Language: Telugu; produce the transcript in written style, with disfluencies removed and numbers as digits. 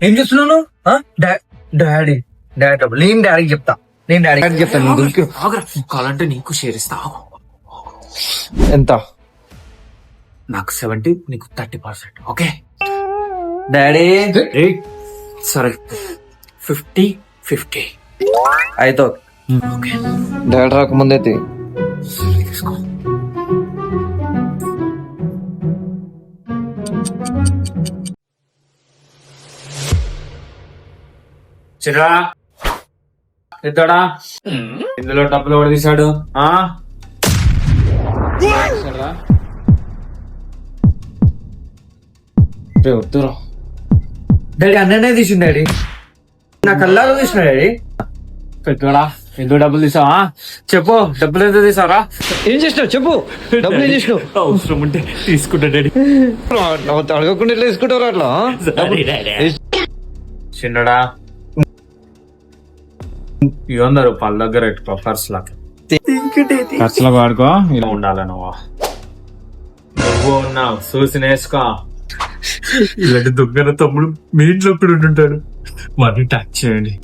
ఏం చేస్తున్నాను? డాడీ డాడీ డబ్బులు నేను డాడీకి చెప్తా. నేను డాడీకి చెప్తాను. నువ్వు దొరికి కావాలంటే నీకు షేర్ ఇస్తా. ఎంత? నాకు 70, నీకు 30%. ఓకే డాడీ సరే 50-50. అయితే ఓకే డాడీ రాకముందైతే సరే తీసుకో. చిరా ఎద్దాడా, ఇందులో డబ్బులు ఎవడు తీశాడు? వద్దురా డాడీ, అన్ననే తీసిండు డాడీ. నా కళ్ళలో తీసిన డాడీ. పెద్దోడా ఎందుకు డబ్బులు తీసావా? చెప్పు, డబ్బులు ఎంత తీసావరా? ఏం చేసినావు చెప్పు. డబ్బులు ఏం చేసినావు? అవసరం ఉంటే తీసుకుంటా డాడీ. అడగకుండా ఎట్లా తీసుకుంటారు అట్లా? చిన్నడా 100 రూపాయల దగ్గర పెట్టుకో ఖర్చులకు. ఖర్చులకు వాడుకో. ఇలా ఉండాలి నువ్వు. నువ్వు ఉన్నావు చూసి నేర్చుకో. ఇలాంటి దొంగన తమ్ముడు మీ ఇంట్లో కూడా ఉంటుంటాడు. వాడిని టచ్ చేయండి.